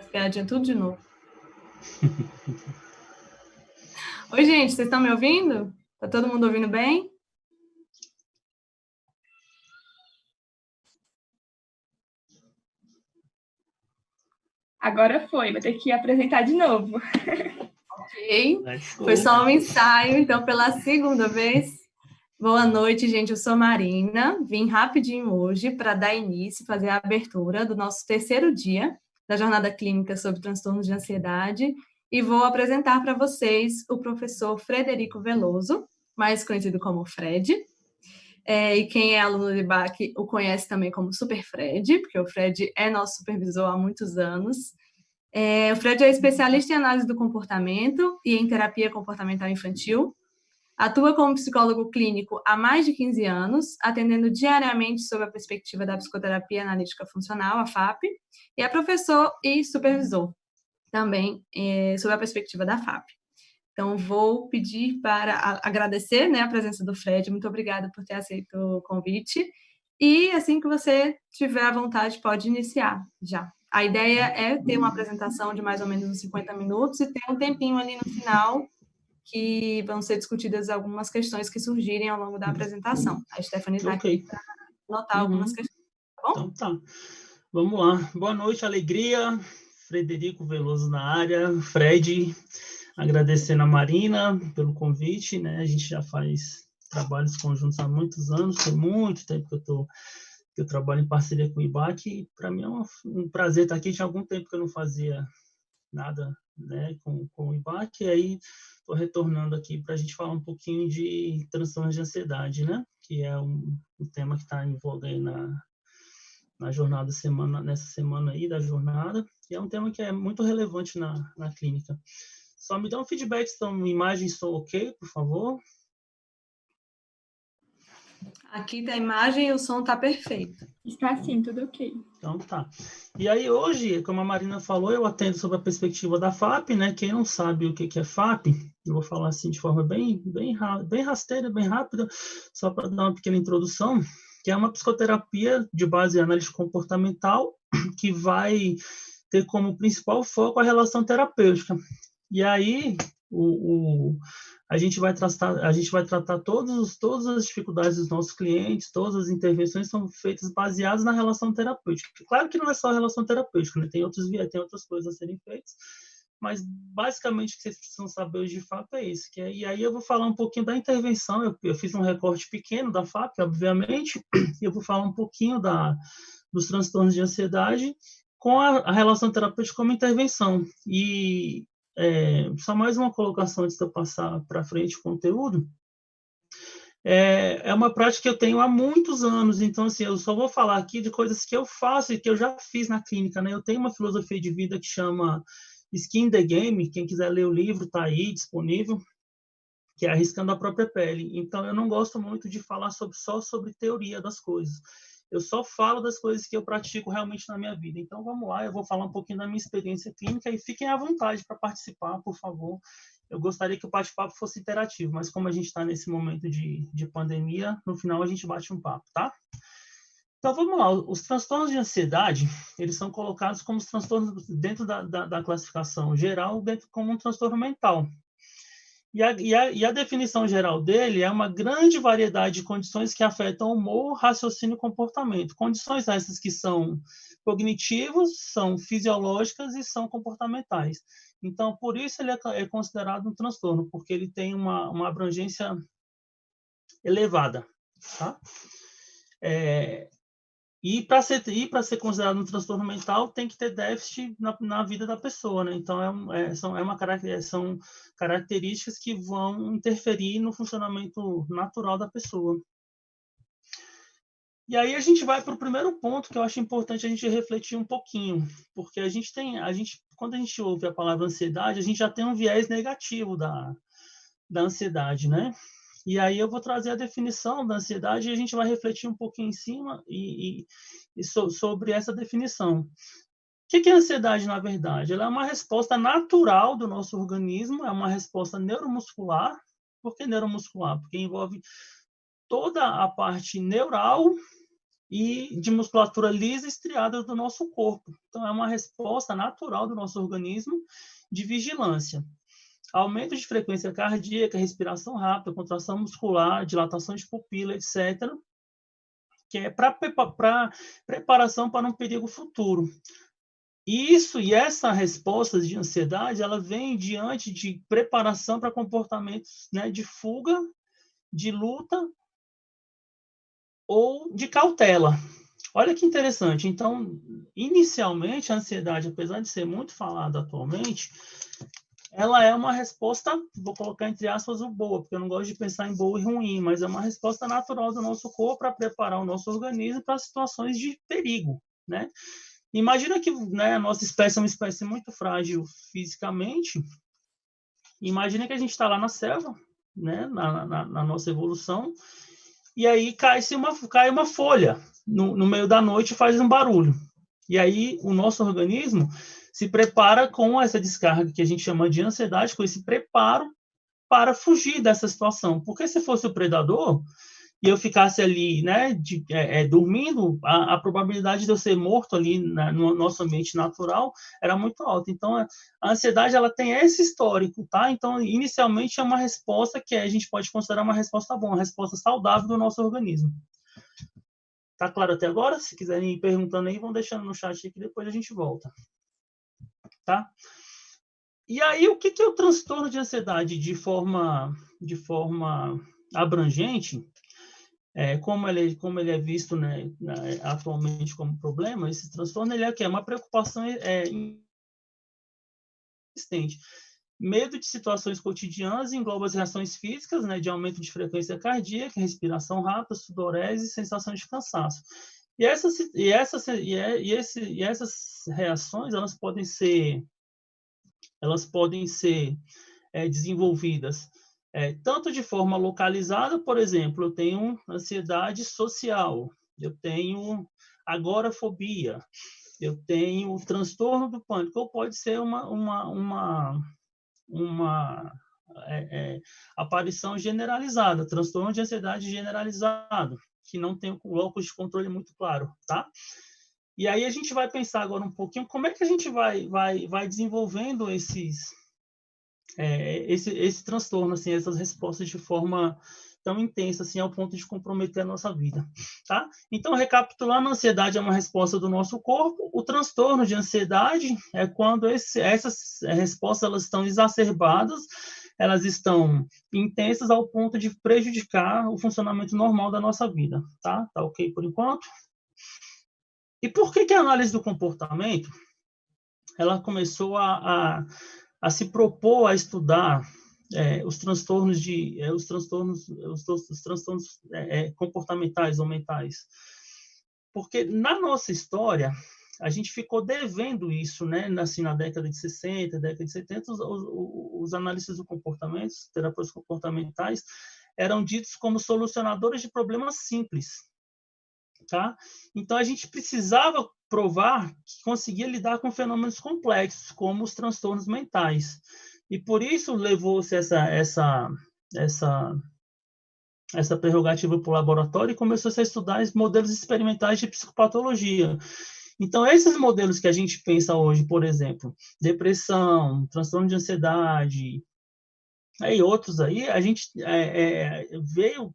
as piadinhas tudo de novo. Oi, gente, vocês estão me ouvindo? Tá todo mundo ouvindo bem? Agora foi, vou ter que apresentar de novo. Ok, foi só um ensaio, então pela segunda vez. Boa noite, gente, eu sou Marina, vim rapidinho hoje para dar início, fazer a abertura do nosso terceiro dia da jornada clínica sobre transtornos de ansiedade e vou apresentar para vocês o professor Frederico Veloso, mais conhecido como Fred. E quem é aluno de IBAC o conhece também como Super Fred, porque o Fred é nosso supervisor há muitos anos. O Fred é especialista em análise do comportamento e em terapia comportamental infantil. Atua como psicólogo clínico há mais de 15 anos, atendendo diariamente sob a perspectiva da psicoterapia analítica funcional, a FAP, e é professor e supervisor também sob a perspectiva da FAP. Então, vou pedir para agradecer, né, a presença do Fred. Muito obrigada por ter aceito o convite. E assim que você tiver à vontade, pode iniciar já. A ideia é ter uma apresentação de mais ou menos uns 50 minutos e ter um tempinho ali no final que vão ser discutidas algumas questões que surgirem ao longo da apresentação. A Stephanie está aqui para anotar algumas questões, tá bom? Então tá. Vamos lá. Boa noite, alegria. Frederico Veloso na área. Fred, agradecendo a Marina pelo convite, né? A gente já faz trabalhos conjuntos há muitos anos, tem muito tempo que eu trabalho em parceria com o IBAC, e para mim é um prazer estar aqui. Tinha algum tempo que eu não fazia nada, né, com o IBAC, e aí estou retornando aqui para a gente falar um pouquinho de transtornos de ansiedade, né? Que é um tema que está em voga aí na jornada nessa semana aí da jornada, e é um tema que é muito relevante na clínica. Só me dá um feedback se a imagem estou ok, por favor. Aqui tá a imagem e o som está perfeito. Está sim, tudo ok. Então tá. E aí hoje, como a Marina falou, eu atendo sob a perspectiva da FAP, né? Quem não sabe o que é FAP, eu vou falar assim de forma bem rasteira, bem rápida, só para dar uma pequena introdução, que é uma psicoterapia de base em análise comportamental que vai ter como principal foco a relação terapêutica. E aí a gente vai tratar todas as dificuldades dos nossos clientes, todas as intervenções são feitas baseadas na relação terapêutica. Claro que não é só a relação terapêutica, né? Tem outras coisas a serem feitas, mas basicamente o que vocês precisam saber hoje de fato é isso. E aí eu vou falar um pouquinho da intervenção, eu fiz um recorte pequeno da FAP, obviamente, e eu vou falar um pouquinho dos transtornos de ansiedade com a relação terapêutica como intervenção. E só mais uma colocação antes de eu passar para frente o conteúdo. É uma prática que eu tenho há muitos anos, então assim, eu só vou falar aqui de coisas que eu faço e que eu já fiz na clínica, né? Eu tenho uma filosofia de vida que chama Skin in the Game, quem quiser ler o livro está aí disponível, que é Arriscando a Própria Pele. Então eu não gosto muito de falar só sobre teoria das coisas. Eu só falo das coisas que eu pratico realmente na minha vida. Então, vamos lá, eu vou falar um pouquinho da minha experiência clínica e fiquem à vontade para participar, por favor. Eu gostaria que o bate-papo fosse interativo, mas como a gente está nesse momento de pandemia, no final a gente bate um papo, tá? Então, vamos lá. Os transtornos de ansiedade, eles são colocados como os transtornos dentro da classificação geral, como um transtorno mental. E a definição geral dele é uma grande variedade de condições que afetam o humor, raciocínio e comportamento. Condições essas que são cognitivas, são fisiológicas e são comportamentais. Então, por isso ele é considerado um transtorno, porque ele tem uma abrangência elevada. Tá? E para ser considerado um transtorno mental, tem que ter déficit na vida da pessoa, né? Então, são características que vão interferir no funcionamento natural da pessoa. E aí a gente vai para o primeiro ponto que eu acho importante a gente refletir um pouquinho, porque quando a gente ouve a palavra ansiedade, a gente já tem um viés negativo da ansiedade, né? E aí eu vou trazer a definição da ansiedade e a gente vai refletir um pouquinho em cima sobre essa definição. O que é a ansiedade, na verdade? Ela é uma resposta natural do nosso organismo, é uma resposta neuromuscular. Por que neuromuscular? Porque envolve toda a parte neural e de musculatura lisa e estriada do nosso corpo. Então, é uma resposta natural do nosso organismo de vigilância. Aumento de frequência cardíaca, respiração rápida, contração muscular, dilatação de pupila, etc., que é para preparação para um perigo futuro. Isso e essa resposta de ansiedade, ela vem diante de preparação para comportamentos, né, de fuga, de luta ou de cautela. Olha que interessante. Então, inicialmente, a ansiedade, apesar de ser muito falada atualmente, ela é uma resposta, vou colocar entre aspas o boa, porque eu não gosto de pensar em boa e ruim, mas é uma resposta natural do nosso corpo para preparar o nosso organismo para situações de perigo, né? Imagina que, né, a nossa espécie é uma espécie muito frágil fisicamente. Imagina que a gente está lá na selva, né, na nossa evolução, e aí cai uma folha no meio da noite e faz um barulho. E aí o nosso organismo se prepara com essa descarga que a gente chama de ansiedade, com esse preparo para fugir dessa situação. Porque se fosse o predador e eu ficasse ali, né, dormindo, a probabilidade de eu ser morto ali no nosso ambiente natural era muito alta. Então, a ansiedade, ela tem esse histórico, tá? Então, inicialmente, é uma resposta que a gente pode considerar uma resposta boa, uma resposta saudável do nosso organismo. Tá claro até agora? Se quiserem ir perguntando aí, vão deixando no chat que depois a gente volta. Tá? E aí, o que é o transtorno de ansiedade de forma abrangente? Como ele é visto, né, atualmente como problema, esse transtorno ele é uma preocupação existente. Medo de situações cotidianas engloba as reações físicas, né, de aumento de frequência cardíaca, respiração rápida, sudorese e sensação de cansaço. E essas reações elas podem ser desenvolvidas tanto de forma localizada, por exemplo, eu tenho ansiedade social, eu tenho agorafobia, eu tenho transtorno do pânico, ou pode ser uma aparição generalizada, transtorno de ansiedade generalizado, que não tem o locus de controle muito claro, tá? E aí a gente vai pensar agora um pouquinho como é que a gente vai desenvolvendo esse transtorno, assim, essas respostas de forma tão intensa, assim, ao ponto de comprometer a nossa vida, tá? Então, recapitulando, a ansiedade é uma resposta do nosso corpo. O transtorno de ansiedade é quando essas respostas elas estão exacerbadas, elas estão intensas ao ponto de prejudicar o funcionamento normal da nossa vida, tá? Tá ok por enquanto? E por que a análise do comportamento ela começou a se propor a estudar os transtornos comportamentais ou mentais? Porque na nossa história a gente ficou devendo isso, né? Assim, na década de 60, década de 70, os analistas do comportamento, os terapeutas comportamentais, eram ditos como solucionadores de problemas simples, tá? Então a gente precisava provar que conseguia lidar com fenômenos complexos, como os transtornos mentais. E por isso levou-se essa prerrogativa para o laboratório e começou -se a estudar modelos experimentais de psicopatologia. Então, esses modelos que a gente pensa hoje, por exemplo, depressão, transtorno de ansiedade, e outros aí, a gente veio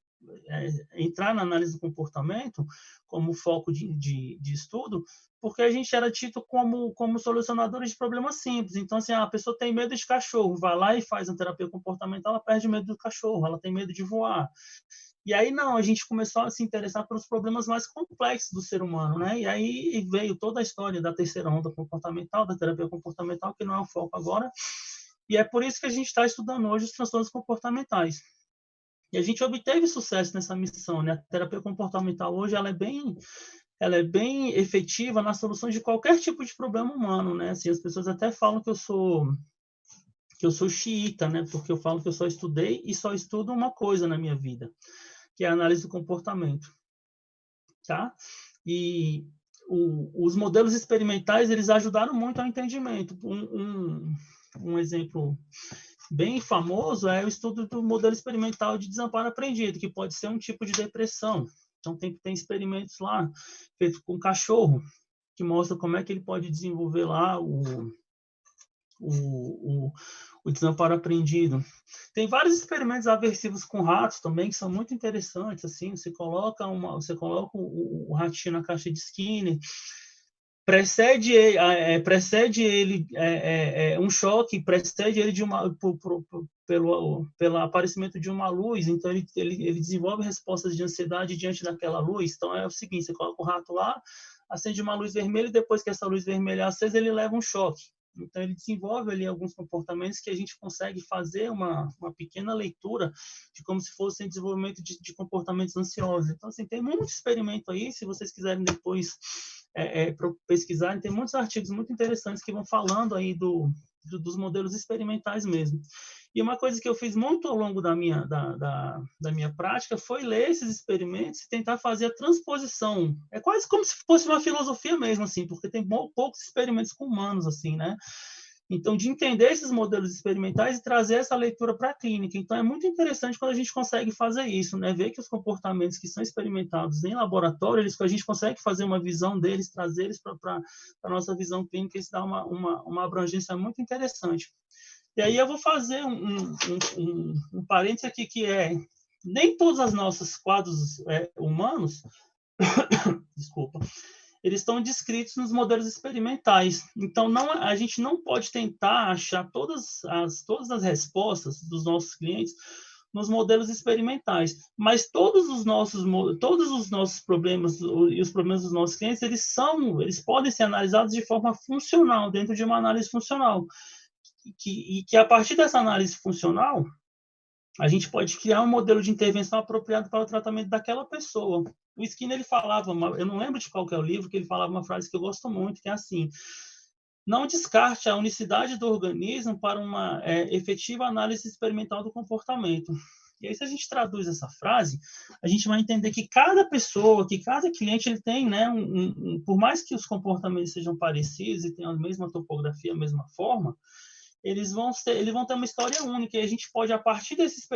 entrar na análise do comportamento como foco de estudo, porque a gente era tido como solucionadores de problemas simples. Então, assim, a pessoa tem medo de cachorro, vai lá e faz uma terapia comportamental, ela perde medo do cachorro, ela tem medo de voar. E aí, não, a gente começou a se interessar pelos problemas mais complexos do ser humano, né? E aí veio toda a história da terceira onda comportamental, da terapia comportamental, que não é o foco agora. E é por isso que a gente está estudando hoje os transtornos comportamentais. E a gente obteve sucesso nessa missão, né? A terapia comportamental hoje ela é bem efetiva na solução de qualquer tipo de problema humano, né? Assim, as pessoas até falam que eu sou xiita, né? Porque eu falo que eu só estudei e só estudo uma coisa na minha vida, que é a análise do comportamento, tá? E os modelos experimentais eles ajudaram muito ao entendimento. Um exemplo bem famoso é o estudo do modelo experimental de desamparo aprendido, que pode ser um tipo de depressão, Então, tem experimentos lá feitos com cachorro, que mostra como é que ele pode desenvolver lá o desamparo aprendido. Tem vários experimentos aversivos com ratos também, que são muito interessantes. Assim, você coloca o ratinho na caixa de Skinner, precede ele um choque, precede ele pelo aparecimento de uma luz, então ele desenvolve respostas de ansiedade diante daquela luz. Então é o seguinte, você coloca o rato lá, acende uma luz vermelha e depois que essa luz vermelha é acesa, ele leva um choque. Então ele desenvolve ali alguns comportamentos que a gente consegue fazer uma pequena leitura de como se fosse um desenvolvimento de comportamentos ansiosos. Então, assim, tem muito experimento aí, se vocês quiserem depois pesquisarem, tem muitos artigos muito interessantes que vão falando aí dos modelos experimentais mesmo. E uma coisa que eu fiz muito ao longo da minha prática foi ler esses experimentos e tentar fazer a transposição. É quase como se fosse uma filosofia mesmo, assim, porque tem poucos experimentos com humanos, assim, né? Então, de entender esses modelos experimentais e trazer essa leitura para a clínica. Então, é muito interessante quando a gente consegue fazer isso, né? Ver que os comportamentos que são experimentados em laboratório, a gente consegue fazer uma visão deles, trazer eles para a nossa visão clínica, e isso dá uma abrangência muito interessante. E aí eu vou fazer um parênteses aqui, que nem todos os nossos quadros humanos, desculpa, eles estão descritos nos modelos experimentais. Então, a gente não pode tentar achar todas as respostas dos nossos clientes nos modelos experimentais, mas todos os nossos problemas e os problemas dos nossos clientes, eles podem ser analisados de forma funcional, dentro de uma análise funcional. E que a partir dessa análise funcional, a gente pode criar um modelo de intervenção apropriado para o tratamento daquela pessoa. O Skinner, ele falava, eu não lembro de qual que é o livro, que ele falava uma frase que eu gosto muito, que é assim: não descarte a unicidade do organismo para uma efetiva análise experimental do comportamento. E aí, se a gente traduz essa frase, a gente vai entender que cada pessoa, que cada cliente, ele tem, né, por mais que os comportamentos sejam parecidos e tenham a mesma topografia, a mesma forma, eles vão ter uma história única, e a gente pode, a partir desse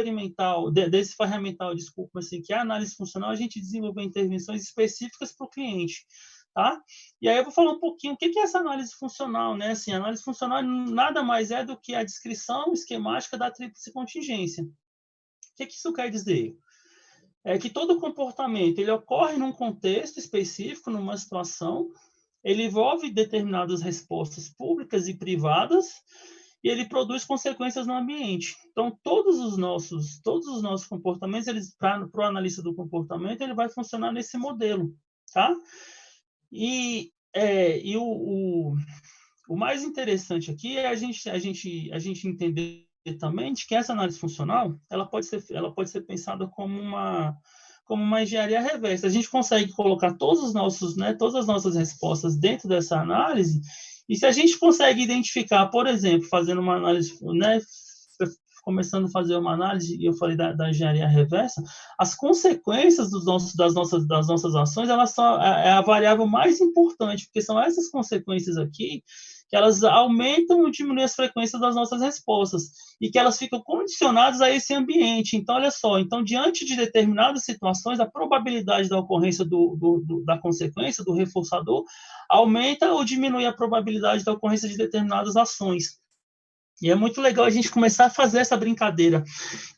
ferramental, desculpa, assim, que é a análise funcional, a gente desenvolver intervenções específicas para o cliente, tá? E aí eu vou falar um pouquinho o que é essa análise funcional, né? Assim, a análise funcional nada mais é do que a descrição esquemática da tríplice contingência. O que isso quer dizer? É que todo comportamento, ele ocorre num contexto específico, numa situação, ele envolve determinadas respostas públicas e privadas, e ele produz consequências no ambiente. Então, todos os nossos comportamentos, para o analista do comportamento, ele vai funcionar nesse modelo, tá? E o mais interessante aqui é a gente entender também de que essa análise funcional, ela pode ser pensada como uma engenharia reversa. A gente consegue colocar todas as nossas respostas dentro dessa análise, e se a gente consegue identificar, por exemplo, fazendo uma análise, né, começando a fazer uma análise, e eu falei da engenharia reversa, as consequências das nossas ações, elas são a variável mais importante, porque são essas consequências aqui que elas aumentam ou diminuem as frequências das nossas respostas, e que elas ficam condicionadas a esse ambiente. Então, olha só, diante de determinadas situações, a probabilidade da ocorrência da consequência, do reforçador, aumenta ou diminui a probabilidade da ocorrência de determinadas ações. E é muito legal a gente começar a fazer essa brincadeira.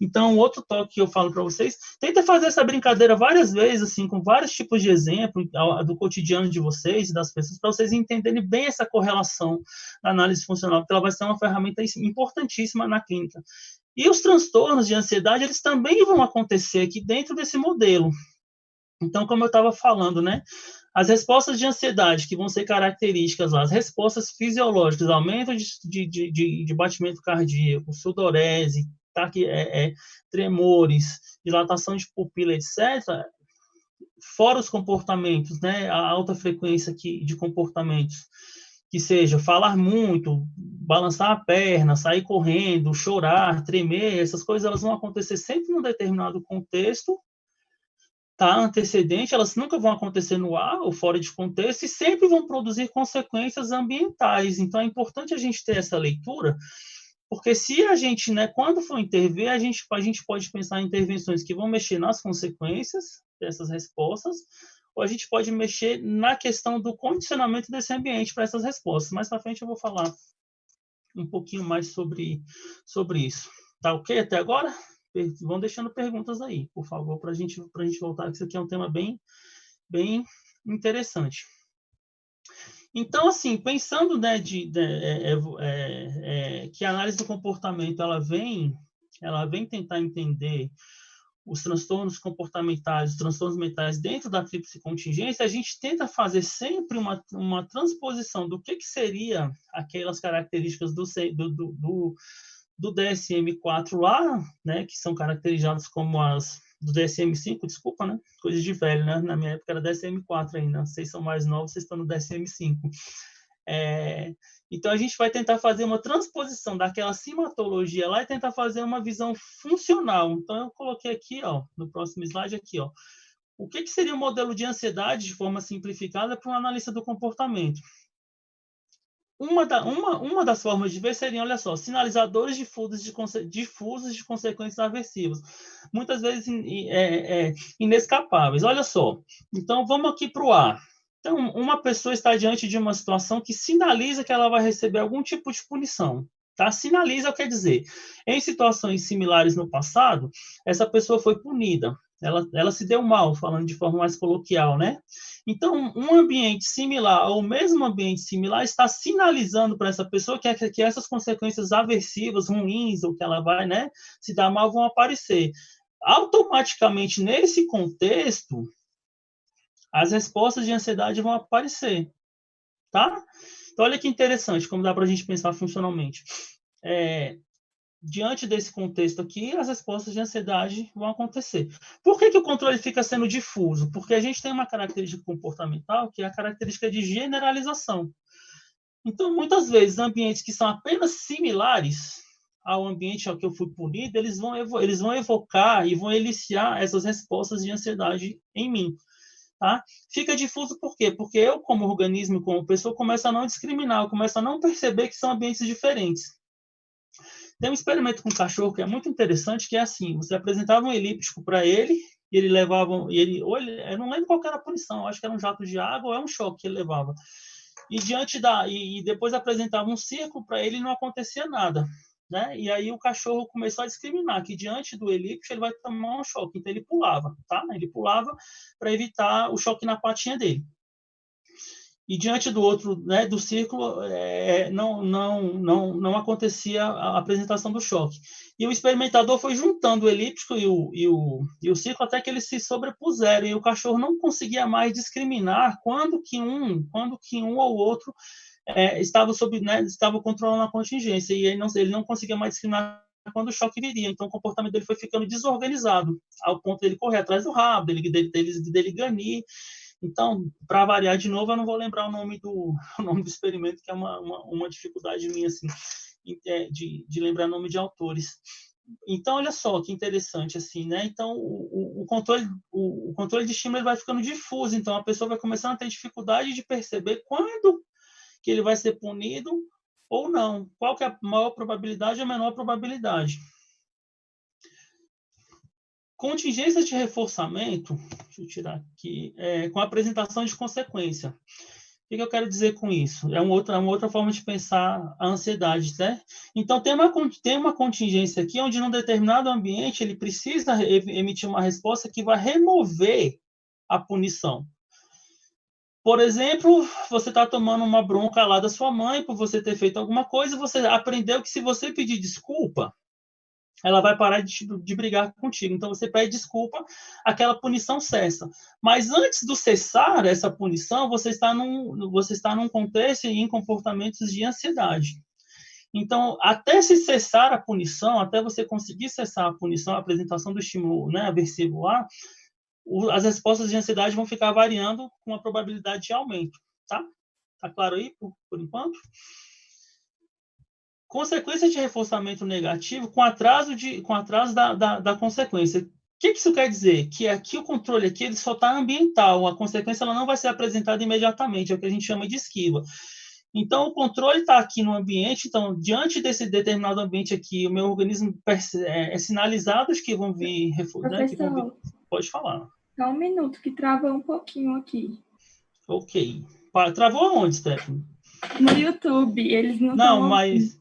Então, outro toque que eu falo para vocês, tenta fazer essa brincadeira várias vezes, assim, com vários tipos de exemplo do cotidiano de vocês e das pessoas, para vocês entenderem bem essa correlação da análise funcional, porque ela vai ser uma ferramenta importantíssima na clínica. E os transtornos de ansiedade, eles também vão acontecer aqui dentro desse modelo. Então, como eu estava falando, né? As respostas de ansiedade, que vão ser características lá, as respostas fisiológicas, aumento de batimento cardíaco, sudorese, tremores, dilatação de pupila, etc., fora os comportamentos, né? A alta frequência de comportamentos, que seja falar muito, balançar a perna, sair correndo, chorar, tremer, essas coisas, elas vão acontecer sempre num determinado contexto, tá, antecedente, elas nunca vão acontecer no ar ou fora de contexto, e sempre vão produzir consequências ambientais. Então, é importante a gente ter essa leitura, porque se a gente, né, quando for intervir, a gente pode pensar em intervenções que vão mexer nas consequências, dessas respostas, ou a gente pode mexer na questão do condicionamento desse ambiente para essas respostas. Mais para frente eu vou falar um pouquinho mais sobre isso. Tá ok até agora? Vão deixando perguntas aí, por favor, para a gente voltar, que isso aqui é um tema bem interessante. Então, assim, pensando, né, que a análise do comportamento ela vem tentar entender os transtornos comportamentais, os transtornos mentais dentro da tríplice contingência, a gente tenta fazer sempre uma transposição do que seria aquelas características do DSM-4 lá, né, que são caracterizadas como as do DSM-5, desculpa, né, coisa de velho, né, na minha época era DSM-4 ainda, vocês são mais novos, vocês estão no DSM-5. Então, a gente vai tentar fazer uma transposição daquela simatologia lá e tentar fazer uma visão funcional. Então, eu coloquei aqui, ó, no próximo slide, aqui, ó, o que seria um modelo de ansiedade de forma simplificada para um analista do comportamento. Uma das formas de ver seriam, olha só, sinalizadores difusos de consequências aversivas, muitas vezes inescapáveis. Olha só, então vamos aqui para o A. Então, uma pessoa está diante de uma situação que sinaliza que ela vai receber algum tipo de punição. Tá? Sinaliza quer dizer, em situações similares no passado, essa pessoa foi punida. Ela se deu mal, falando de forma mais coloquial, né? Então, um ambiente similar, ou mesmo ambiente similar, está sinalizando para essa pessoa que essas consequências aversivas, ruins, ou que ela vai, né, se dar mal, vão aparecer. Automaticamente, nesse contexto, as respostas de ansiedade vão aparecer, tá? Então, olha que interessante, como dá para a gente pensar funcionalmente. Diante desse contexto aqui, as respostas de ansiedade vão acontecer. Por que o controle fica sendo difuso? Porque a gente tem uma característica comportamental que é a característica de generalização. Então, muitas vezes, ambientes que são apenas similares ao ambiente ao que eu fui punido, eles vão evocar e vão eliciar essas respostas de ansiedade em mim. Tá? Fica difuso por quê? Porque eu, como organismo, como pessoa, começo a não discriminar, eu começo a não perceber que são ambientes diferentes. Tem um experimento com cachorro que é muito interessante, que é assim, você apresentava um elíptico para ele, e ele levava, eu não lembro qual era a punição, acho que era um jato de água ou é um choque que ele levava. E depois apresentava um círculo para ele e não acontecia nada. Né? E aí o cachorro começou a discriminar que diante do elíptico ele vai tomar um choque, então ele pulava, tá? Ele pulava para evitar o choque na patinha dele. E diante do outro, né, do círculo, não acontecia a apresentação do choque. E o experimentador foi juntando o elíptico e o círculo até que eles se sobrepuseram, e o cachorro não conseguia mais discriminar quando que um ou outro estava controlando a contingência, e ele não conseguia mais discriminar quando o choque viria. Então, o comportamento dele foi ficando desorganizado, ao ponto dele correr atrás do rabo, dele ganir. Então, para variar de novo, eu não vou lembrar o nome do experimento, que é uma dificuldade minha, assim, de lembrar nome de autores. Então, olha só que interessante, assim, né? Então, o controle de estímulo ele vai ficando difuso, então a pessoa vai começando a ter dificuldade de perceber quando que ele vai ser punido ou não. Qual que é a maior probabilidade ou a menor probabilidade? Contingências de reforçamento, deixa eu tirar aqui, com apresentação de consequência. O que eu quero dizer com isso? É uma outra forma de pensar a ansiedade, né? Então, tem uma contingência aqui onde, num determinado ambiente, ele precisa emitir uma resposta que vai remover a punição. Por exemplo, você está tomando uma bronca lá da sua mãe por você ter feito alguma coisa, você aprendeu que se você pedir desculpa, ela vai parar de brigar contigo. Então, você pede desculpa, aquela punição cessa. Mas antes do cessar essa punição, você está num contexto em comportamentos de ansiedade. Então, até se cessar a punição, até você conseguir cessar a punição, a apresentação do estímulo, né, aversivo lá, as respostas de ansiedade vão ficar variando com a probabilidade de aumento. Tá? Tá claro aí, por enquanto? Consequência de reforçamento negativo com atraso da consequência. O que isso quer dizer? Que aqui o controle aqui, ele só está ambiental, a consequência ela não vai ser apresentada imediatamente, é o que a gente chama de esquiva. Então, o controle está aqui no ambiente, então, diante desse determinado ambiente aqui, o meu organismo é sinalizado que vão vir... Professor, Pode falar. Só um minuto, que travou um pouquinho aqui. Ok. Travou aonde, Stephanie? No YouTube, eles não Não, estão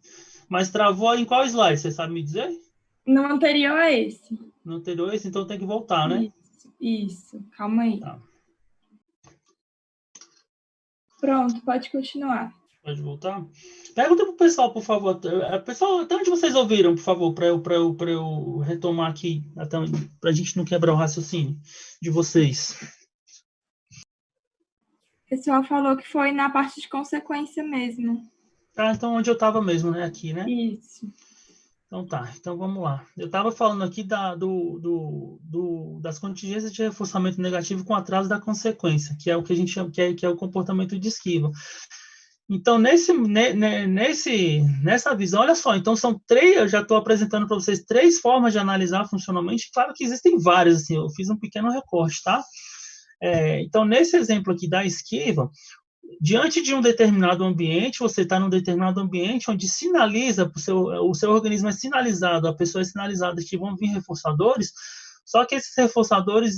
mas travou em qual slide? Você sabe me dizer? no anterior a esse. No anterior, esse, então tem que voltar, né? Isso. Calma aí. Tá. Pronto, pode continuar. Pode voltar? Pergunta pro pessoal, por favor. Pessoal, até onde vocês ouviram, por favor, para eu retomar aqui, para a gente não quebrar o raciocínio de vocês. O pessoal falou que foi na parte de consequência mesmo. Ah, então onde eu estava mesmo, né? Aqui, né? Isso. Então tá, então vamos lá. Eu estava falando aqui das contingências de reforçamento negativo com atraso da consequência, que é o que a gente chama, que é o comportamento de esquiva. Então, nessa visão, olha só, então são três, eu já estou apresentando para vocês três formas de analisar funcionalmente, claro que existem várias, assim, eu fiz um pequeno recorte, tá? Então, nesse exemplo aqui da esquiva, diante de um determinado ambiente, você está num determinado ambiente onde sinaliza, o seu organismo é sinalizado, a pessoa é sinalizada que vão vir reforçadores, só que esses reforçadores,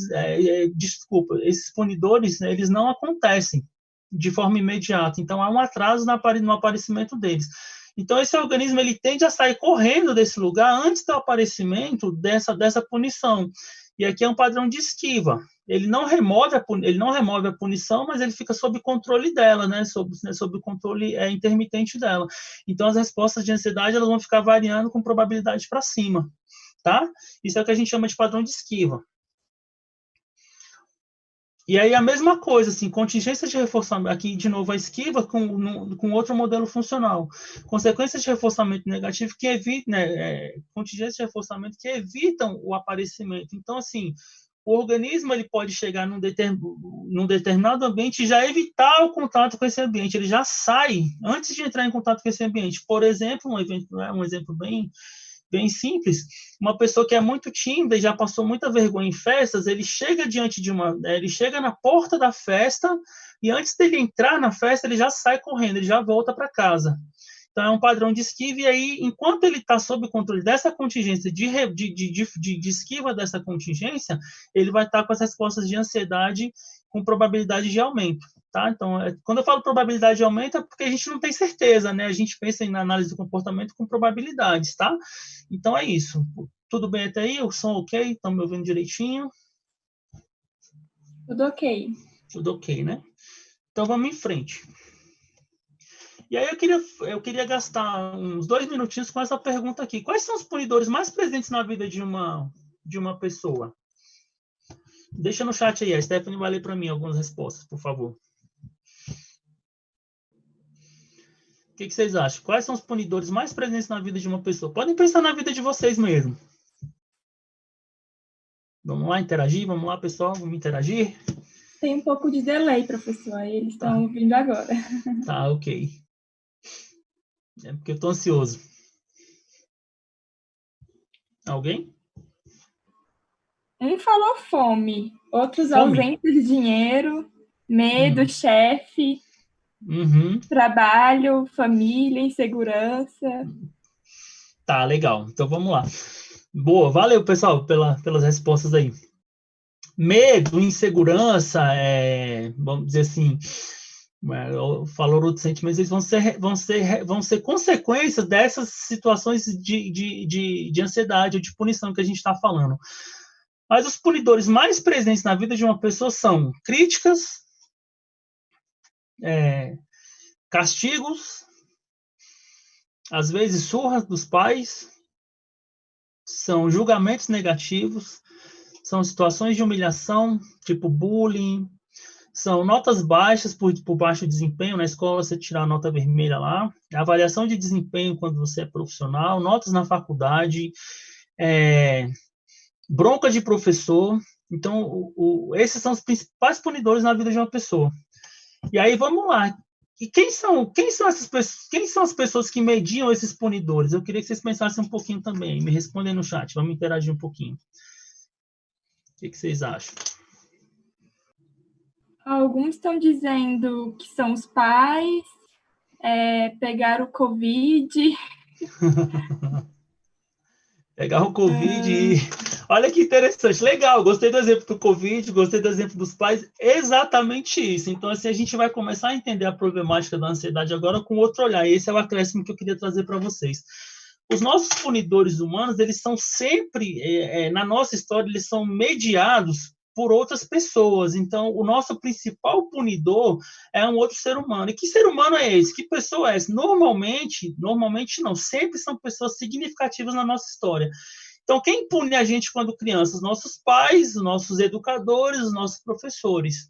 esses punidores, né, eles não acontecem de forma imediata, então há um atraso no aparecimento deles. Então esse organismo ele tende a sair correndo desse lugar antes do aparecimento dessa punição. E aqui é um padrão de esquiva. Ele não remove a punição, mas ele fica sob controle dela, né? Sob o controle intermitente dela. Então as respostas de ansiedade elas vão ficar variando com probabilidade para cima, tá? Isso é o que a gente chama de padrão de esquiva. E aí a mesma coisa, assim, contingência de reforçamento, aqui de novo a esquiva com outro modelo funcional. Consequências de reforçamento negativo que evitam, né, contingências de reforçamento que evitam o aparecimento. Então, assim, o organismo ele pode chegar num determinado ambiente e já evitar o contato com esse ambiente, ele já sai antes de entrar em contato com esse ambiente. Por exemplo, um exemplo bem simples, uma pessoa que é muito tímida e já passou muita vergonha em festas, ele chega ele chega na porta da festa e antes dele entrar na festa, ele já sai correndo, ele já volta para casa. Então, é um padrão de esquiva, e aí, enquanto ele está sob controle dessa contingência, de esquiva dessa contingência, ele vai estar com as respostas de ansiedade com probabilidade de aumento. Tá? Então, quando eu falo probabilidade de aumento, é porque a gente não tem certeza, né? A gente pensa em análise do comportamento com probabilidades, tá? Então, é isso. Tudo bem até aí? O som ok? Estão me ouvindo direitinho? Tudo ok. Tudo ok, né? Então, vamos em frente. E aí eu queria gastar uns 2 minutinhos com essa pergunta aqui. Quais são os punidores mais presentes na vida de uma pessoa? Deixa no chat aí, a Stephanie vai ler para mim algumas respostas, por favor. O que vocês acham? Quais são os punidores mais presentes na vida de uma pessoa? Podem pensar na vida de vocês mesmo. Vamos lá interagir? Vamos lá, pessoal? Vamos interagir? Tem um pouco de delay, professor. Aí eles estão ouvindo agora. Tá, ok. É porque eu estou ansioso. Alguém? Um falou fome, outros Fome. ausência de dinheiro, medo, chefe, trabalho, família, insegurança. Tá, legal. Então vamos lá. Boa, valeu, pessoal, pelas respostas aí. Medo, insegurança, vamos dizer assim, falou outros sentimentos, eles vão ser consequências dessas situações de ansiedade ou de punição que a gente está falando. Mas os punidores mais presentes na vida de uma pessoa são críticas, castigos, às vezes surras dos pais, são julgamentos negativos, são situações de humilhação, tipo bullying, são notas baixas por baixo desempenho, na escola você tirar a nota vermelha lá, avaliação de desempenho quando você é profissional, notas na faculdade, bronca de professor. Então, esses são os principais punidores na vida de uma pessoa. E aí, vamos lá. E quem são essas pessoas? Quem são as pessoas que mediam esses punidores? Eu queria que vocês pensassem um pouquinho também. Me respondem no chat. Vamos interagir um pouquinho. O que vocês acham? Alguns estão dizendo que são os pais, pegaram o Covid. Pegar o Covid e... Olha que interessante, legal, gostei do exemplo do Covid, gostei do exemplo dos pais, exatamente isso. Então, assim, a gente vai começar a entender a problemática da ansiedade agora com outro olhar, e esse é o acréscimo que eu queria trazer para vocês. Os nossos punidores humanos, eles são sempre, na nossa história, eles são mediados por outras pessoas. Então, o nosso principal punidor é um outro ser humano. E que ser humano é esse? Que pessoa é essa? Normalmente não, sempre são pessoas significativas na nossa história. Então, quem pune a gente quando criança? Os nossos pais, os nossos educadores, os nossos professores.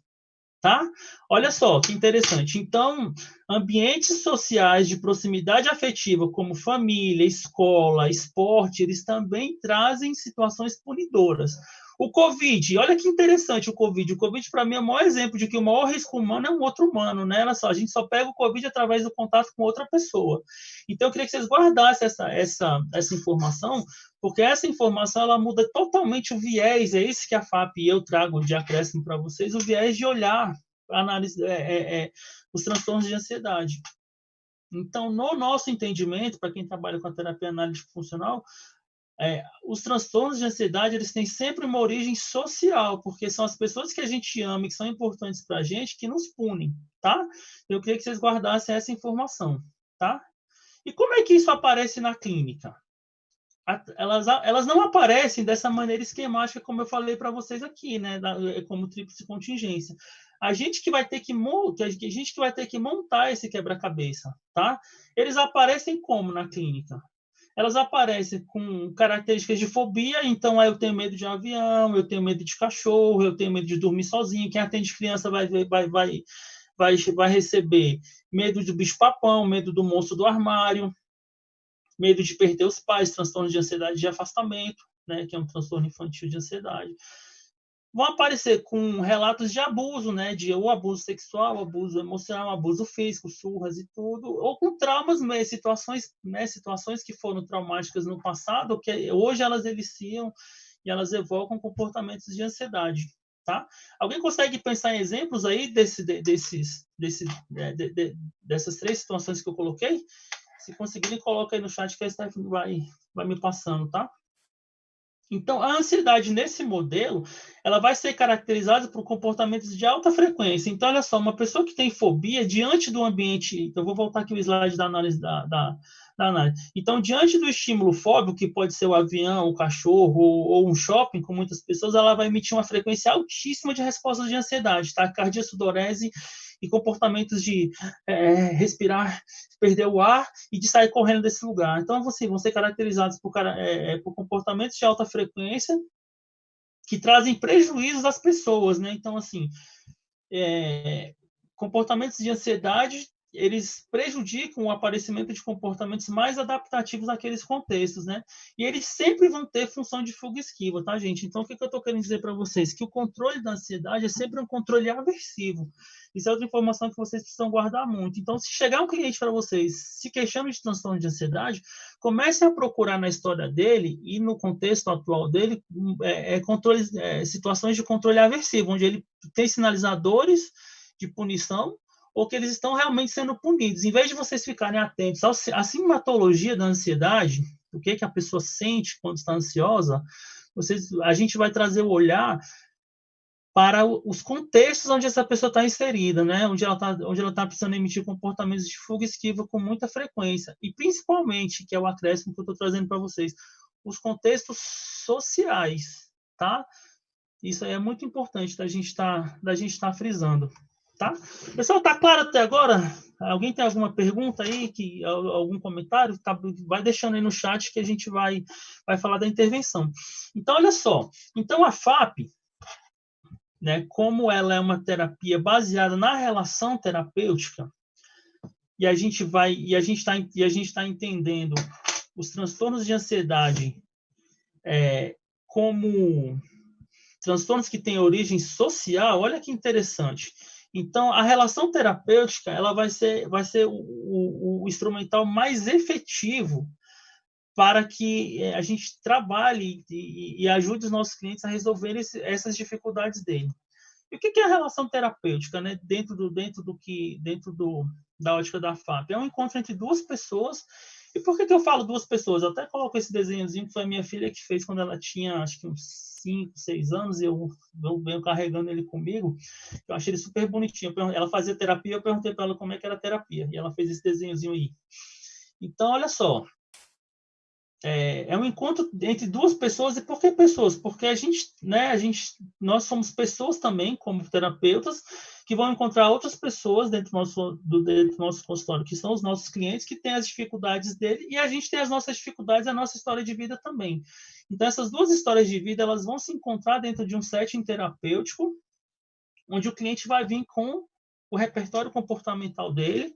Tá? Olha só que interessante. Então, ambientes sociais de proximidade afetiva, como família, escola, esporte, eles também trazem situações punidoras. O Covid, olha que interessante o Covid. O Covid, para mim, é o maior exemplo de que o maior risco humano é um outro humano, né? Olha só, a gente só pega o Covid através do contato com outra pessoa. Então, eu queria que vocês guardassem essa informação, porque essa informação ela muda totalmente o viés, é isso que a FAP e eu trago de acréscimo para vocês, o viés de olhar análise, os transtornos de ansiedade. Então, no nosso entendimento, para quem trabalha com a terapia analítica funcional, os transtornos de ansiedade eles têm sempre uma origem social, porque são as pessoas que a gente ama e que são importantes para a gente que nos punem, tá? Eu queria que vocês guardassem essa informação, tá? E como é que isso aparece na clínica? Elas não aparecem dessa maneira esquemática, como eu falei para vocês aqui, né? Como tríplice contingência. A gente que vai ter que montar esse quebra-cabeça, tá? Eles aparecem como na clínica? Elas aparecem com características de fobia, então eu tenho medo de avião, eu tenho medo de cachorro, eu tenho medo de dormir sozinho. Quem atende criança vai receber medo do bicho-papão, medo do monstro do armário, medo de perder os pais, transtorno de ansiedade de afastamento, né, que é um transtorno infantil de ansiedade. Vão aparecer com relatos de abuso, né, de ou abuso sexual, abuso emocional, abuso físico, surras e tudo, ou com traumas, situações que foram traumáticas no passado, que hoje elas eliciam e elas evocam comportamentos de ansiedade, tá? Alguém consegue pensar em exemplos aí dessas três situações que eu coloquei? Se conseguirem, coloca aí no chat que a Stephanie vai me passando, tá? Então, a ansiedade nesse modelo, ela vai ser caracterizada por comportamentos de alta frequência. Então, olha só, uma pessoa que tem fobia diante do ambiente... Então, eu vou voltar aqui o slide da análise da análise. Então, diante do estímulo fóbico, que pode ser o avião, o cachorro ou um shopping, com muitas pessoas, ela vai emitir uma frequência altíssima de respostas de ansiedade, taquicardia, sudorese e comportamentos de respirar, perder o ar e de sair correndo desse lugar. Então, assim, vão ser caracterizados por comportamentos de alta frequência que trazem prejuízos às pessoas, né? Então, assim, comportamentos de ansiedade, eles prejudicam o aparecimento de comportamentos mais adaptativos naqueles contextos, né? E eles sempre vão ter função de fuga e esquiva, tá, gente? Então, o que eu estou querendo dizer para vocês? Que o controle da ansiedade é sempre um controle aversivo. Isso é outra informação que vocês precisam guardar muito. Então, se chegar um cliente para vocês se queixando de transtorno de ansiedade, comece a procurar na história dele e no contexto atual dele situações de controle aversivo, onde ele tem sinalizadores de punição ou que eles estão realmente sendo punidos. Em vez de vocês ficarem atentos à sintomatologia da ansiedade, o que a pessoa sente quando está ansiosa, a gente vai trazer o olhar para os contextos onde essa pessoa está inserida, né? Onde ela está precisando emitir comportamentos de fuga e esquiva com muita frequência. E, principalmente, que é o acréscimo que eu estou trazendo para vocês, os contextos sociais, tá? Isso aí é muito importante da gente tá frisando, tá? Pessoal, tá claro até agora? Alguém tem alguma pergunta aí, algum comentário? Vai deixando aí no chat que a gente vai falar da intervenção. Então, olha só. Então, a FAP, né, como ela é uma terapia baseada na relação terapêutica, e a gente está entendendo os transtornos de ansiedade como transtornos que têm origem social. Olha que interessante. Então, a relação terapêutica ela vai ser o instrumental mais efetivo para que a gente trabalhe e ajude os nossos clientes a resolverem essas dificuldades dele. E o que é a relação terapêutica, né? Dentro da ótica da FAP? É um encontro entre duas pessoas E por que eu falo duas pessoas? Eu até coloco esse desenhozinho que foi a minha filha que fez quando ela tinha, acho que uns 5, 6 anos, e eu venho carregando ele comigo. Eu achei ele super bonitinho. Ela fazia terapia, eu perguntei para ela como é que era a terapia, e ela fez esse desenhozinho aí. Então, olha só, é um encontro entre duas pessoas. E por que pessoas? Porque nós somos pessoas também, como terapeutas, que vão encontrar outras pessoas dentro do nosso consultório, que são os nossos clientes, que têm as dificuldades dele, e a gente tem as nossas dificuldades, a nossa história de vida também. Então, essas duas histórias de vida, elas vão se encontrar dentro de um setting terapêutico, onde o cliente vai vir com o repertório comportamental dele.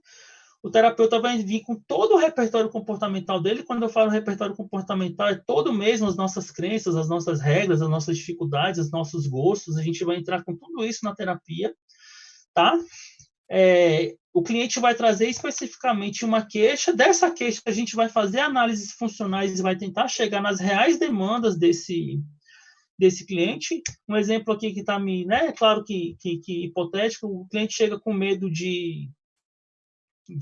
O terapeuta vai vir com todo o repertório comportamental dele. Quando eu falo repertório comportamental, é todo mesmo as nossas crenças, as nossas regras, as nossas dificuldades, os nossos gostos. A gente vai entrar com tudo isso na terapia, tá? O cliente vai trazer especificamente uma queixa. Dessa queixa, a gente vai fazer análises funcionais e vai tentar chegar nas reais demandas desse cliente. Um exemplo aqui que está claro que hipotético, o cliente chega com medo de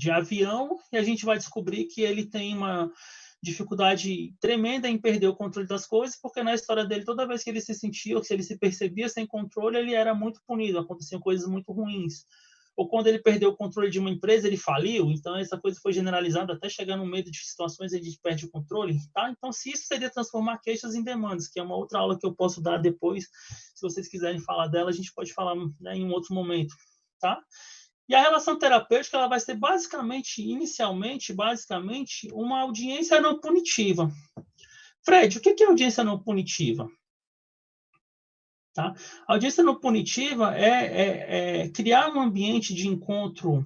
avião, e a gente vai descobrir que ele tem uma dificuldade tremenda em perder o controle das coisas, porque na história dele, toda vez que ele se sentia, ou se ele se percebia sem controle, ele era muito punido, aconteciam coisas muito ruins. Ou quando ele perdeu o controle de uma empresa, ele faliu, então essa coisa foi generalizada até chegar no medo de situações onde a gente perde o controle, tá? Então, se isso seria transformar queixas em demandas, que é uma outra aula que eu posso dar depois, se vocês quiserem falar dela, a gente pode falar, em um outro momento, tá? E a relação terapêutica, ela vai ser inicialmente, uma audiência não punitiva. Fred, o que é audiência não punitiva? Tá? A audiência não punitiva é criar um ambiente de encontro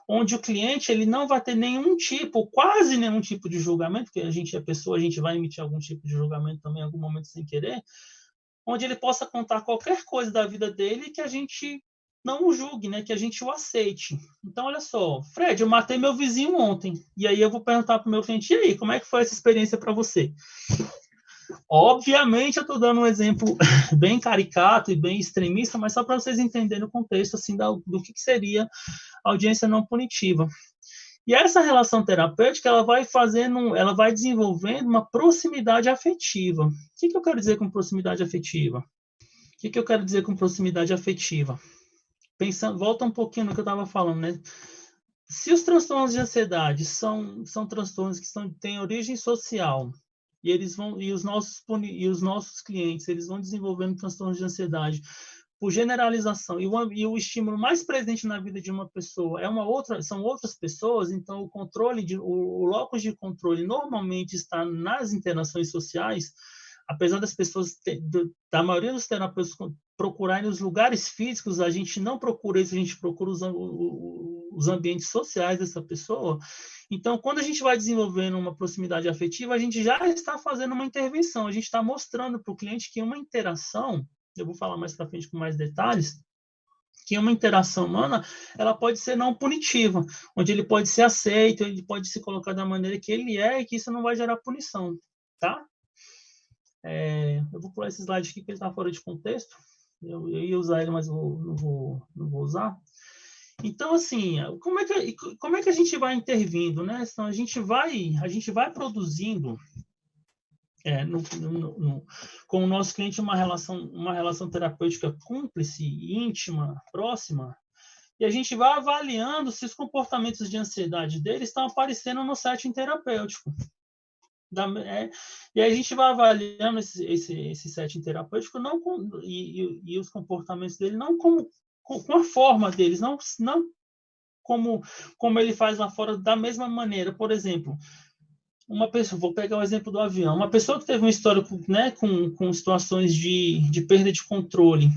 onde o cliente ele não vai ter quase nenhum tipo de julgamento, porque a gente é pessoa, a gente vai emitir algum tipo de julgamento também em algum momento sem querer, onde ele possa contar qualquer coisa da vida dele que a gente não o julgue, né? Que a gente o aceite. Então, olha só, Fred, eu matei meu vizinho ontem. E aí eu vou perguntar para o meu cliente, e aí, como é que foi essa experiência para você? Obviamente, eu estou dando um exemplo bem caricato e bem extremista, mas só para vocês entenderem o contexto assim, do que seria audiência não punitiva. E essa relação terapêutica, ela vai desenvolvendo uma proximidade afetiva. O que eu quero dizer com proximidade afetiva? O que eu quero dizer com proximidade afetiva? Volta um pouquinho no que eu estava falando, né? Se os transtornos de ansiedade são transtornos que têm origem social, e os nossos clientes, eles vão desenvolvendo transtornos de ansiedade por generalização, e o estímulo mais presente na vida de uma pessoa são outras pessoas, então o locus de controle normalmente está nas interações sociais, apesar das pessoas, da maioria dos terapeutas procurarem os lugares físicos, a gente não procura isso, a gente procura os ambientes sociais dessa pessoa. Então, quando a gente vai desenvolvendo uma proximidade afetiva, a gente já está fazendo uma intervenção, a gente está mostrando para o cliente que uma interação, eu vou falar mais para frente com mais detalhes, que uma interação humana, ela pode ser não punitiva, onde ele pode ser aceito, ele pode se colocar da maneira que ele é, e que isso não vai gerar punição, tá? Eu vou pular esse slide aqui, que ele está fora de contexto. Eu ia usar ele, mas não vou usar. Então, assim, como é que a gente vai intervindo, né? Então, a gente vai produzindo com o nosso cliente uma relação terapêutica cúmplice, íntima, próxima, e a gente vai avaliando se os comportamentos de ansiedade dele estão aparecendo no setting terapêutico. E aí a gente vai avaliando esse setting terapêutico e os comportamentos dele não com a forma deles, não como ele faz lá fora da mesma maneira. Por exemplo, uma pessoa, vou pegar o exemplo do avião, uma pessoa que teve uma história, né, com situações de perda de controle,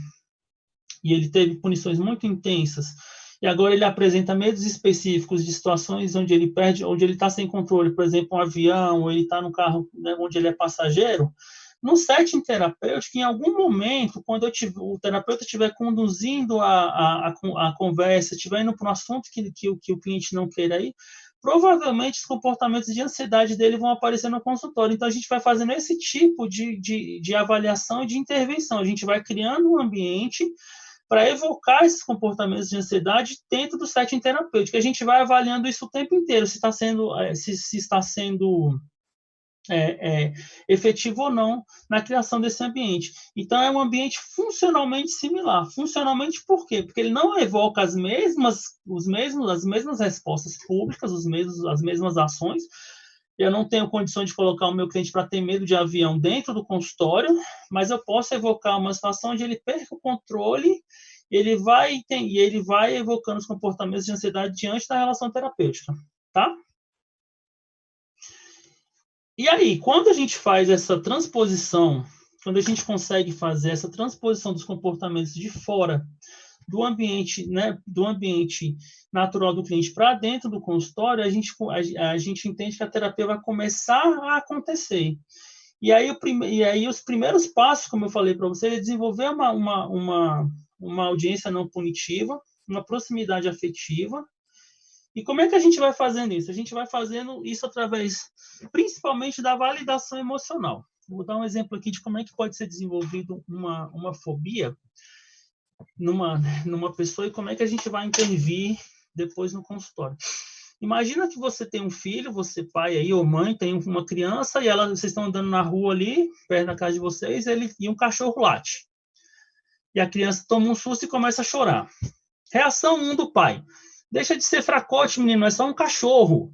e ele teve punições muito intensas, e agora ele apresenta medos específicos de situações onde ele está sem controle, por exemplo, um avião, ou ele está no carro, né, onde ele é passageiro. No setting terapêutico, em algum momento, quando o terapeuta estiver conduzindo a conversa, estiver indo para um assunto que o cliente não queira ir, provavelmente os comportamentos de ansiedade dele vão aparecer no consultório. Então, a gente vai fazendo esse tipo de avaliação e de intervenção. A gente vai criando um ambiente para evocar esses comportamentos de ansiedade dentro do setting terapêutico. A gente vai avaliando isso o tempo inteiro, se está sendo efetivo ou não na criação desse ambiente. Então, é um ambiente funcionalmente similar. Funcionalmente por quê? Porque ele não evoca as mesmas respostas públicas, as mesmas ações. Eu não tenho condições de colocar o meu cliente para ter medo de avião dentro do consultório, mas eu posso evocar uma situação onde ele perca o controle, ele vai evocando os comportamentos de ansiedade diante da relação terapêutica, tá? E aí, quando a gente faz essa transposição, quando a gente consegue fazer essa transposição dos comportamentos de fora do ambiente, né, do ambiente natural do cliente para dentro do consultório, a gente entende que a terapia vai começar a acontecer. E aí os primeiros passos, como eu falei para você, é desenvolver uma audiência não punitiva, uma proximidade afetiva. E como é que a gente vai fazendo isso? A gente vai fazendo isso através, principalmente, da validação emocional. Vou dar um exemplo aqui de como é que pode ser desenvolvido uma fobia numa pessoa e como é que a gente vai intervir depois no consultório. Imagina que você tem um filho, você pai aí ou mãe, tem uma criança e vocês estão andando na rua ali, perto da casa de vocês, e um cachorro late. E a criança toma um susto e começa a chorar. Reação 1 do pai. Deixa de ser fracote, menino, é só um cachorro.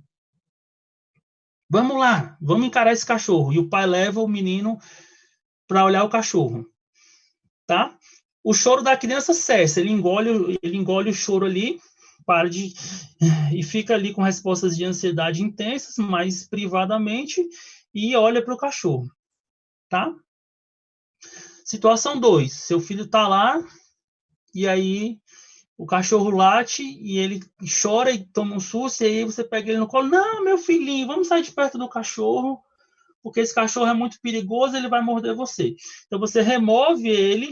Vamos lá, vamos encarar esse cachorro. E o pai leva o menino para olhar o cachorro. Tá? O choro da criança cessa, ele engole o choro ali, e fica ali com respostas de ansiedade intensas, mas privadamente, e olha para o cachorro. Tá? Situação 2, seu filho está lá, e aí o cachorro late, e ele chora e toma um susto, e aí você pega ele no colo, não, meu filhinho, vamos sair de perto do cachorro, porque esse cachorro é muito perigoso, ele vai morder você. Então você remove ele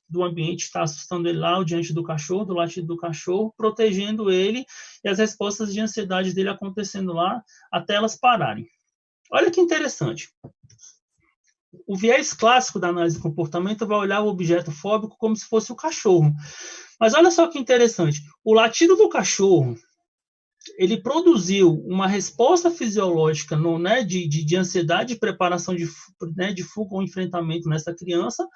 do ambiente, está assustando ele lá diante do cachorro, do latido do cachorro, protegendo ele e as respostas de ansiedade dele acontecendo lá até elas pararem. Olha que interessante. O viés clássico da análise de comportamento vai olhar o objeto fóbico como se fosse o cachorro. Mas olha só que interessante. O latido do cachorro, ele produziu uma resposta fisiológica de ansiedade, de preparação de fuga ou enfrentamento nessa criança,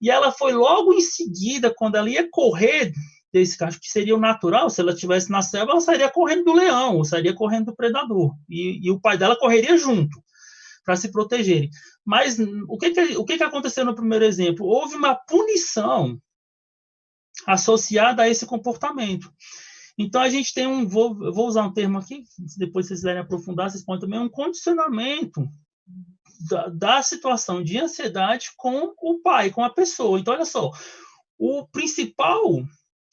e ela foi logo em seguida, quando ela ia correr desse cachorro, que seria o natural, se ela estivesse na selva, ela sairia correndo do leão, ou sairia correndo do predador, e o pai dela correria junto, para se protegerem. Mas o que aconteceu no primeiro exemplo? Houve uma punição associada a esse comportamento. Então, a gente tem vou usar um termo aqui, depois vocês quiserem aprofundar, vocês podem também, um condicionamento da situação de ansiedade com o pai, com a pessoa. Então, olha só, o principal,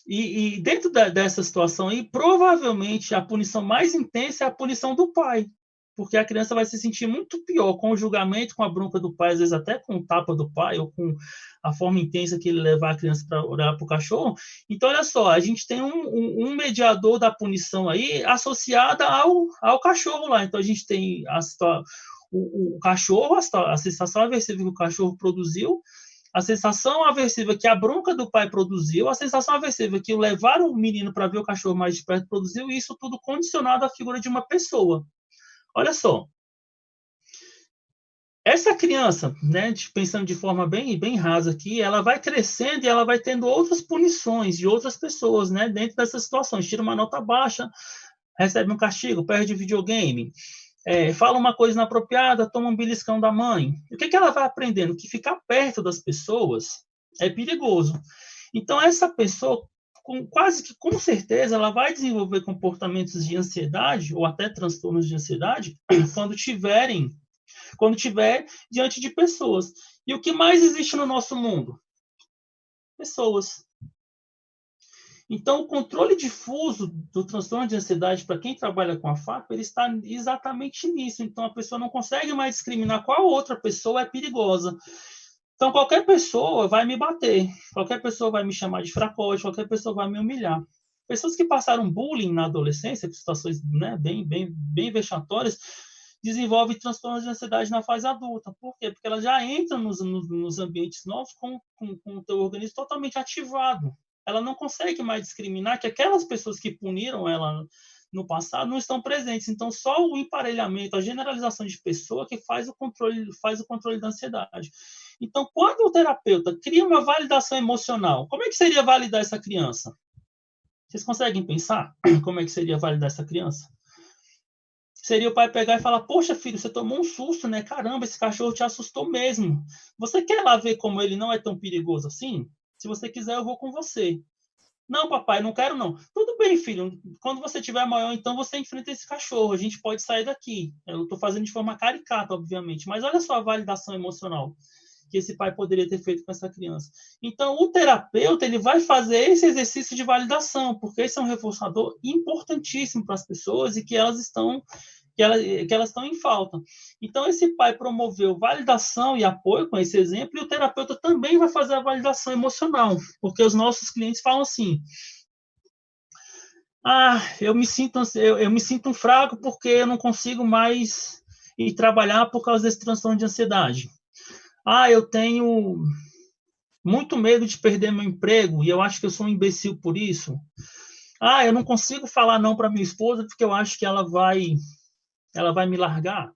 e dentro dessa situação aí, provavelmente a punição mais intensa é a punição do pai, porque a criança vai se sentir muito pior com o julgamento, com a bronca do pai, às vezes até com o tapa do pai, ou com a forma intensa que ele levar a criança para olhar para o cachorro. Então, olha só, a gente tem um mediador da punição aí associada ao cachorro lá. Então, a gente tem o cachorro, a sensação aversiva que o cachorro produziu, a sensação aversiva que a bronca do pai produziu, a sensação aversiva que o levar o menino para ver o cachorro mais de perto produziu, e isso tudo condicionado à figura de uma pessoa. Olha só, essa criança, né, pensando de forma bem rasa aqui, ela vai crescendo e ela vai tendo outras punições de outras pessoas, né, dentro dessas situações. Tira uma nota baixa, recebe um castigo, perde videogame, fala uma coisa inapropriada, toma um beliscão da mãe. O que ela vai aprendendo? Que ficar perto das pessoas é perigoso. Então, essa pessoa, quase que com certeza, ela vai desenvolver comportamentos de ansiedade ou até transtornos de ansiedade quando tiver diante de pessoas. E o que mais existe no nosso mundo? Pessoas. Então, o controle difuso do transtorno de ansiedade, para quem trabalha com a FAP, ele está exatamente nisso. Então, a pessoa não consegue mais discriminar qual outra pessoa é perigosa. Então, qualquer pessoa vai me bater, qualquer pessoa vai me chamar de fracote, qualquer pessoa vai me humilhar. Pessoas que passaram bullying na adolescência, situações, né, bem vexatórias, desenvolvem transtornos de ansiedade na fase adulta. Por quê? Porque ela já entra nos ambientes novos com o teu organismo totalmente ativado. ela não consegue mais discriminar que aquelas pessoas que puniram ela no passado não estão presentes. Então, só o emparelhamento, a generalização de pessoa que faz o controle da ansiedade. Então, quando o terapeuta cria uma validação emocional, como é que seria validar essa criança? Vocês conseguem pensar como é que seria validar essa criança? Seria o pai pegar e falar, poxa, filho, você tomou um susto, né? Caramba, esse cachorro te assustou mesmo. Você quer lá ver como ele não é tão perigoso assim? Se você quiser, eu vou com você. Não, papai, não quero não. Tudo bem, filho. Quando você tiver maior, então você enfrenta esse cachorro. A gente pode sair daqui. Eu estou fazendo de forma caricata, obviamente. Mas olha só a validação emocional que esse pai poderia ter feito com essa criança. Então, o terapeuta ele vai fazer esse exercício de validação, porque esse é um reforçador importantíssimo para as pessoas e que elas estão em falta. Então, esse pai promoveu validação e apoio com esse exemplo, e o terapeuta também vai fazer a validação emocional, porque os nossos clientes falam assim, eu me sinto fraco porque eu não consigo mais ir trabalhar por causa desse transtorno de ansiedade. Eu tenho muito medo de perder meu emprego e eu acho que eu sou um imbecil por isso. Eu não consigo falar não para minha esposa porque eu acho que ela vai me largar.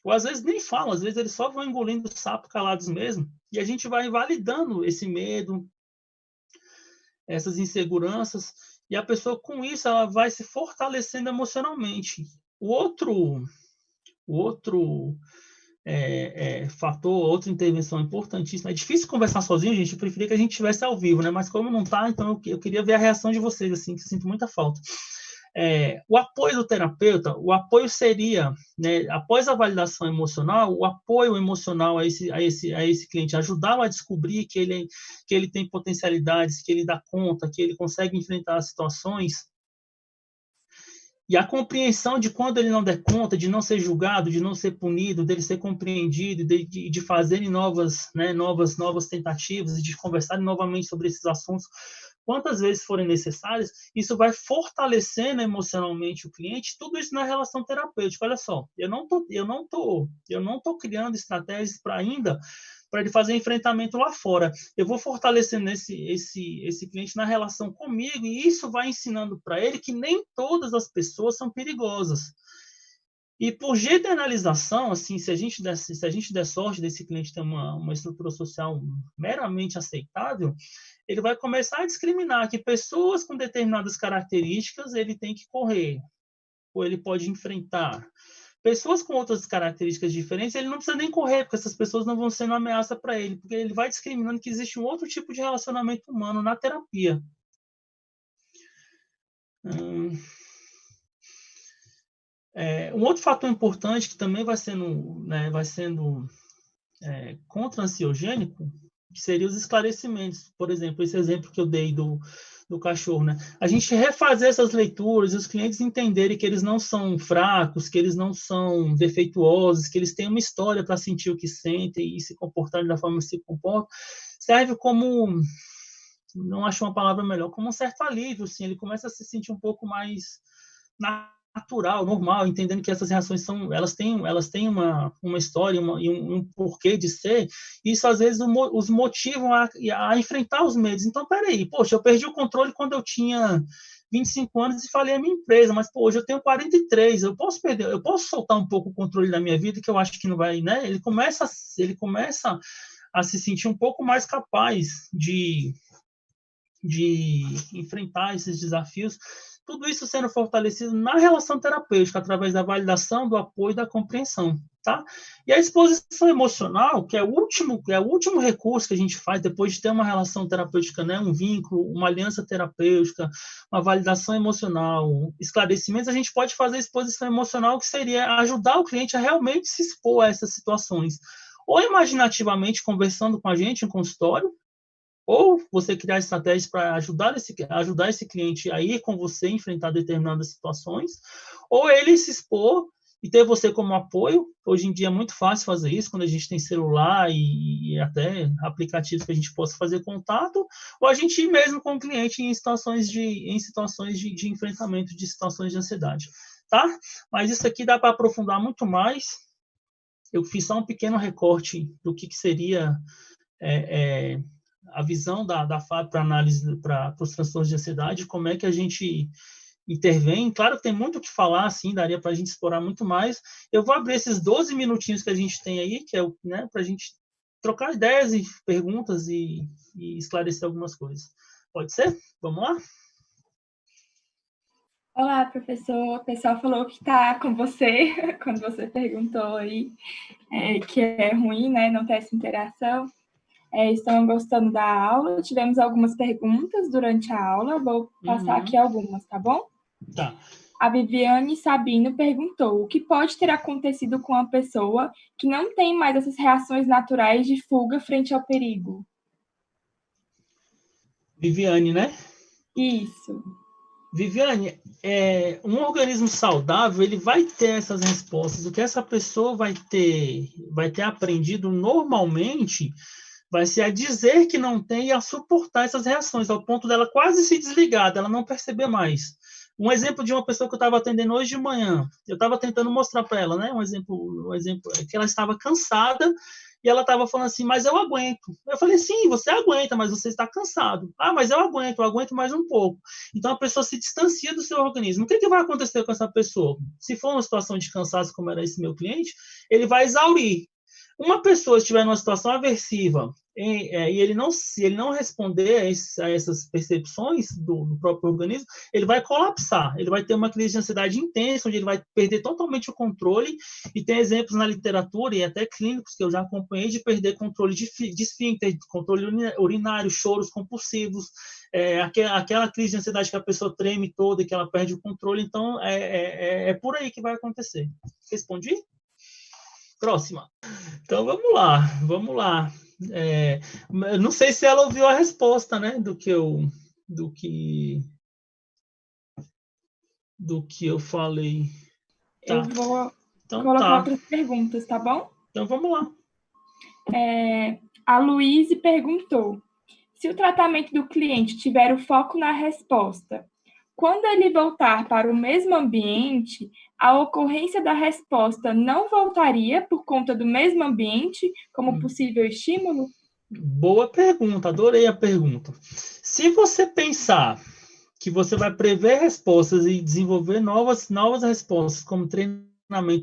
Ou às vezes nem falam, às vezes eles só vão engolindo o sapo calados mesmo, e a gente vai validando esse medo, essas inseguranças, e a pessoa com isso ela vai se fortalecendo emocionalmente. O outro fator, outra intervenção importantíssima, é difícil conversar sozinho, gente, eu preferia que a gente estivesse ao vivo, né? Mas como não está, então eu queria ver a reação de vocês, assim, que sinto muita falta. O apoio do terapeuta, o apoio seria, né, após a validação emocional, o apoio emocional a esse cliente, ajudá-lo a descobrir que ele tem potencialidades, que ele dá conta, que ele consegue enfrentar as situações, e a compreensão de quando ele não der conta, de não ser julgado, de não ser punido, dele ser compreendido, de fazerem novas tentativas, e de conversarem novamente sobre esses assuntos, quantas vezes forem necessárias, isso vai fortalecendo emocionalmente o cliente, tudo isso na relação terapêutica. Olha só, eu não tô criando estratégias para ele fazer enfrentamento lá fora. Eu vou fortalecendo esse cliente na relação comigo, e isso vai ensinando para ele que nem todas as pessoas são perigosas. E por generalização, assim, se a gente der sorte desse cliente ter uma estrutura social meramente aceitável, ele vai começar a discriminar que pessoas com determinadas características ele tem que correr, ou ele pode enfrentar. Pessoas com outras características diferentes, ele não precisa nem correr, porque essas pessoas não vão ser uma ameaça para ele, porque ele vai discriminando que existe um outro tipo de relacionamento humano na terapia. Um outro fator importante que também vai sendo contra-ansiogênico, que seria os esclarecimentos. Por exemplo, esse exemplo que eu dei do cachorro, né? A gente refazer essas leituras e os clientes entenderem que eles não são fracos, que eles não são defeituosos, que eles têm uma história para sentir o que sentem e se comportarem da forma que se comportam, serve como, não acho uma palavra melhor, como um certo alívio, assim, ele começa a se sentir um pouco mais natural, normal, entendendo que essas reações elas têm uma história e um porquê de ser, e isso às vezes os motivam a enfrentar os medos. Então, peraí, poxa, eu perdi o controle quando eu tinha 25 anos e falei a minha empresa, mas pô, hoje eu tenho 43, eu posso soltar um pouco o controle da minha vida, que eu acho que não vai, né? Ele começa a se sentir um pouco mais capaz de enfrentar esses desafios, tudo isso sendo fortalecido na relação terapêutica, através da validação, do apoio e da compreensão, tá? E a exposição emocional, que é o último recurso que a gente faz depois de ter uma relação terapêutica, né? Um vínculo, uma aliança terapêutica, uma validação emocional, esclarecimentos, a gente pode fazer a exposição emocional, que seria ajudar o cliente a realmente se expor a essas situações, ou imaginativamente conversando com a gente em consultório, ou você criar estratégias para ajudar esse cliente a ir com você enfrentar determinadas situações, ou ele se expor e ter você como apoio. Hoje em dia é muito fácil fazer isso, quando a gente tem celular e até aplicativos que a gente possa fazer contato, ou a gente ir mesmo com o cliente em situações de enfrentamento de situações de ansiedade, tá? Mas isso aqui dá para aprofundar muito mais. Eu fiz só um pequeno recorte do que seria a visão da FAP para análise para os transtornos de ansiedade, como é que a gente intervém. Claro que tem muito o que falar, assim, daria para a gente explorar muito mais. Eu vou abrir esses 12 minutinhos que a gente tem aí, que é, né, para a gente trocar ideias e perguntas e esclarecer algumas coisas. Pode ser? Vamos lá? Olá, professor. O pessoal falou que está com você, quando você perguntou aí, que é ruim, né, não ter essa interação. Estão gostando da aula? Tivemos algumas perguntas durante a aula, vou passar aqui algumas, tá bom? Tá. A Viviane Sabino perguntou: o que pode ter acontecido com a pessoa que não tem mais essas reações naturais de fuga frente ao perigo? Viviane, né? Isso. Viviane, um organismo saudável, ele vai ter essas respostas. O que essa pessoa vai ter aprendido normalmente vai ser a dizer que não tem e a suportar essas reações, ao ponto dela quase se desligar, dela não perceber mais. Um exemplo de uma pessoa que eu estava atendendo hoje de manhã, eu estava tentando mostrar para ela, né? Um exemplo é que ela estava cansada e ela estava falando assim, mas eu aguento. Eu falei, sim, você aguenta, mas você está cansado. Ah, mas eu aguento mais um pouco. Então a pessoa se distancia do seu organismo. O que vai acontecer com essa pessoa? Se for uma situação de cansaço, como era esse meu cliente, ele vai exaurir. Uma pessoa estiver numa situação aversiva e se ele não responder a essas percepções do próprio organismo, ele vai colapsar, ele vai ter uma crise de ansiedade intensa, onde ele vai perder totalmente o controle, e tem exemplos na literatura e até clínicos que eu já acompanhei de perder controle de esfíncter, controle urinário, choros compulsivos, aquela crise de ansiedade que a pessoa treme toda e que ela perde o controle. Então, é por aí que vai acontecer. Respondi? Próxima. Então, vamos lá. Não sei se ela ouviu a resposta, né, do que eu falei. Tá. Eu vou então, colocar outras perguntas, tá bom? Então, vamos lá. A Luíse perguntou: se o tratamento do cliente tiver o foco na resposta, quando ele voltar para o mesmo ambiente, a ocorrência da resposta não voltaria por conta do mesmo ambiente como possível estímulo? Boa pergunta, adorei a pergunta. Se você pensar que você vai prever respostas e desenvolver novas respostas, como treinamento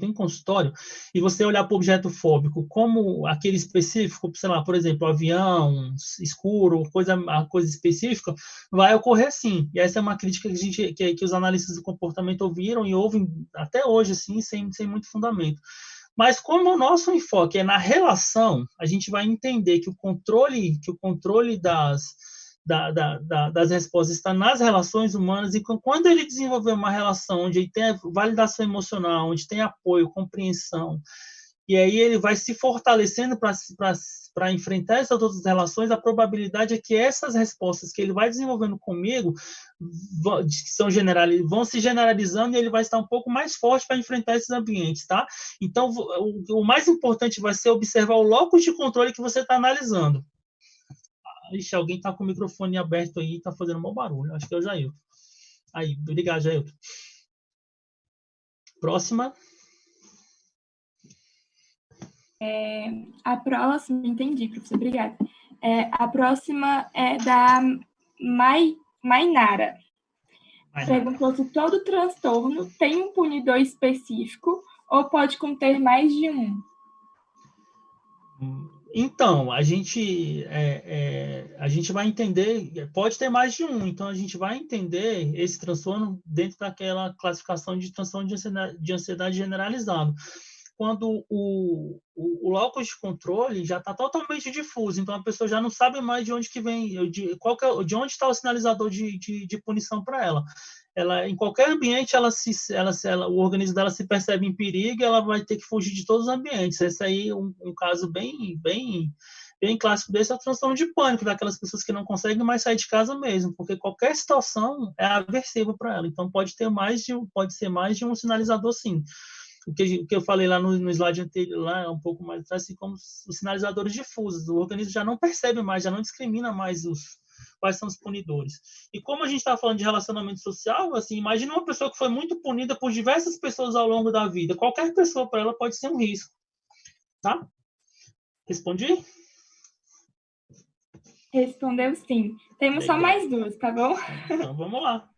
em consultório, e você olhar para o objeto fóbico como aquele específico, sei lá, por exemplo, avião, escuro, coisa específica, vai ocorrer sim. E essa é uma crítica que os analistas do comportamento ouviram e ouvem até hoje, assim, sem muito fundamento. Mas como o nosso enfoque é na relação, a gente vai entender que o controle das respostas está nas relações humanas, e quando ele desenvolver uma relação onde ele tem validação emocional, onde tem apoio, compreensão, e aí ele vai se fortalecendo para enfrentar essas outras relações, a probabilidade é que essas respostas que ele vai desenvolvendo comigo vão se generalizando, e ele vai estar um pouco mais forte para enfrentar esses ambientes, tá? Então, o mais importante vai ser observar o locus de controle que você está analisando. Ixi, alguém está com o microfone aberto aí e está fazendo um bom barulho. Acho que é o Jailton. Aí, obrigado, Jailton. Próxima. A próxima, entendi, professor, obrigada. A próxima é da Mainara. Perguntou se todo transtorno tem um punidor específico ou pode conter mais de um. Então, a gente vai entender, pode ter mais de um, então a gente vai entender esse transtorno dentro daquela classificação de transtorno de ansiedade generalizado. Quando o locus de controle já está totalmente difuso, então a pessoa já não sabe mais de onde que vem, de onde está o sinalizador de punição para ela. Em qualquer ambiente, o organismo dela se percebe em perigo, e ela vai ter que fugir de todos os ambientes. Esse aí, um caso bem clássico desse é o transtorno de pânico, daquelas pessoas que não conseguem mais sair de casa mesmo, porque qualquer situação é aversiva para ela. Então, pode ser mais de um sinalizador, sim. O que eu falei lá no slide anterior, lá um pouco mais atrás, assim, como os sinalizadores difusos. O organismo já não percebe mais, já não discrimina mais quais são os punidores. E como a gente está falando de relacionamento social, assim, imagina uma pessoa que foi muito punida por diversas pessoas ao longo da vida. Qualquer pessoa para ela pode ser um risco. Tá? Respondi? Respondeu sim. Temos só mais duas, tá bom? Então, vamos lá.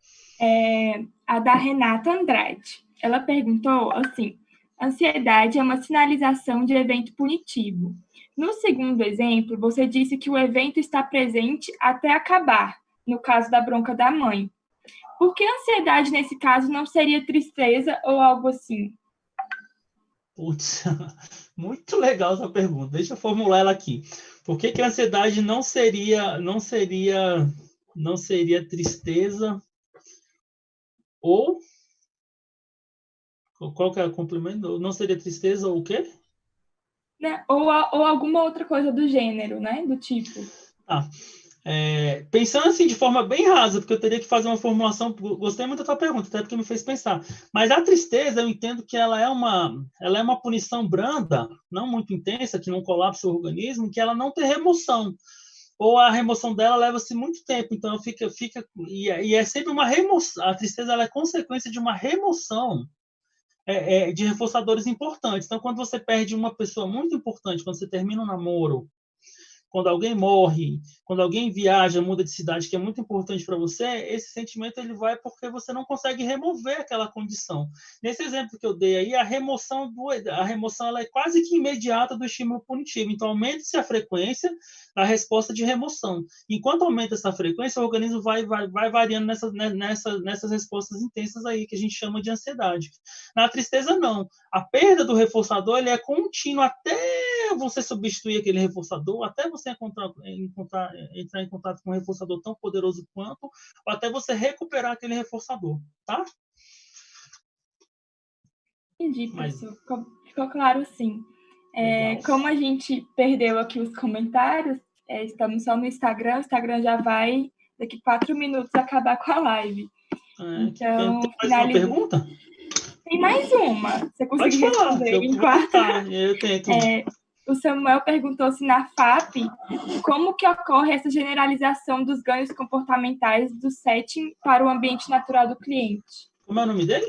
A da Renata Andrade. Ela perguntou assim: ansiedade é uma sinalização de evento punitivo. No segundo exemplo, você disse que o evento está presente até acabar, no caso da bronca da mãe. Por que ansiedade, nesse caso, não seria tristeza ou algo assim? Putz, muito legal essa pergunta. Deixa eu formular ela aqui. Por que a ansiedade não seria tristeza ou qual que é o complemento? Não seria tristeza ou o quê? Né? Ou alguma outra coisa do gênero, né? Do tipo. Pensando assim de forma bem rasa, porque eu teria que fazer uma formulação. Gostei muito da tua pergunta, até porque me fez pensar. Mas a tristeza, eu entendo que ela é uma punição branda, não muito intensa, que não colapsa o organismo, que ela não tem remoção. Ou a remoção dela leva-se muito tempo, então fica e é sempre uma remoção. A tristeza ela é consequência de uma remoção de reforçadores importantes. Então, quando você perde uma pessoa muito importante, quando você termina um namoro, quando alguém morre, quando alguém viaja, muda de cidade, que é muito importante para você, esse sentimento ele vai porque você não consegue remover aquela condição. Nesse exemplo que eu dei aí, a remoção ela é quase que imediata do estímulo punitivo. Então, aumenta-se a frequência da resposta de remoção. Enquanto aumenta essa frequência, o organismo vai variando nessas respostas intensas aí, que a gente chama de ansiedade. Na tristeza, não. A perda do reforçador ele é contínua até você substituir aquele reforçador, até você entrar em contato com um reforçador tão poderoso quanto, ou até você recuperar aquele reforçador, tá? Entendi, professor. Ficou claro, sim. Como a gente perdeu aqui os comentários, estamos só no Instagram, o Instagram já vai, daqui 4 minutos, acabar com a live. Então, tem mais uma pergunta? Tem mais uma. Você conseguiu responder eu enquanto... eu tento. O Samuel perguntou se na FAP, como que ocorre essa generalização dos ganhos comportamentais do setting para o ambiente natural do cliente? Como é o nome dele?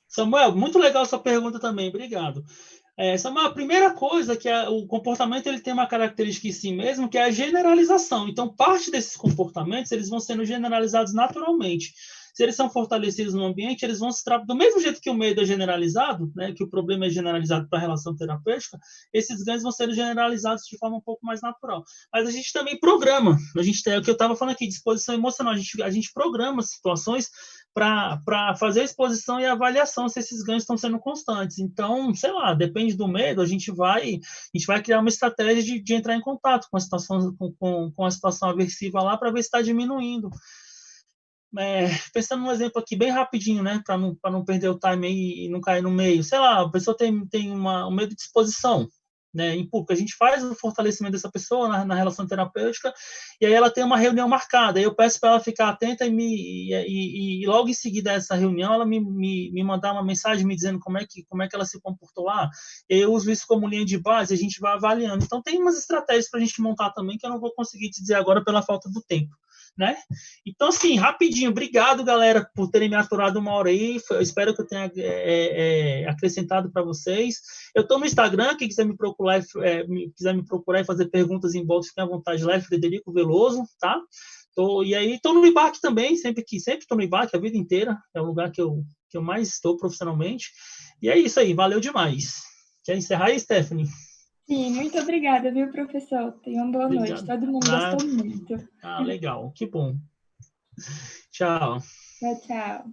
Samuel, muito legal essa pergunta também, obrigado. Samuel, a primeira coisa que o comportamento ele tem uma característica em si mesmo, que é a generalização. Então, parte desses comportamentos eles vão sendo generalizados naturalmente. Se eles são fortalecidos no ambiente, eles vão se tratar do mesmo jeito que o medo é generalizado, né, que o problema é generalizado para a relação terapêutica, esses ganhos vão sendo generalizados de forma um pouco mais natural. Mas a gente também programa, o que eu estava falando aqui, disposição emocional, a gente programa situações para fazer a exposição e a avaliação se esses ganhos estão sendo constantes. Então, sei lá, depende do medo, a gente vai criar uma estratégia de entrar em contato com a situação, com a situação aversiva lá para ver se está diminuindo. Pensando num exemplo aqui bem rapidinho, né, para não perder o time aí e não cair no meio. Sei lá, a pessoa tem um medo de exposição, né, em público. A gente faz o fortalecimento dessa pessoa na relação terapêutica e aí ela tem uma reunião marcada. Aí eu peço para ela ficar atenta e logo em seguida dessa reunião ela me mandar uma mensagem me dizendo como é que ela se comportou lá. Eu uso isso como linha de base, a gente vai avaliando. Então tem umas estratégias para a gente montar também que eu não vou conseguir te dizer agora pela falta do tempo. Né? Então, assim, rapidinho, obrigado, galera, por terem me aturado uma hora aí. Eu espero que eu tenha acrescentado para vocês. Eu estou no Instagram, quem quiser me procurar e fazer perguntas em box, fique à vontade lá, é Frederico Veloso, tá? E aí, estou no IBAC também, sempre estou no IBAC a vida inteira, é o lugar que eu mais estou profissionalmente. E é isso aí, valeu demais. Quer encerrar aí, Stephanie? Sim, muito obrigada, viu, professor? Tenha uma boa noite. Todo mundo gostou muito. Legal. Que bom. Tchau. Tchau.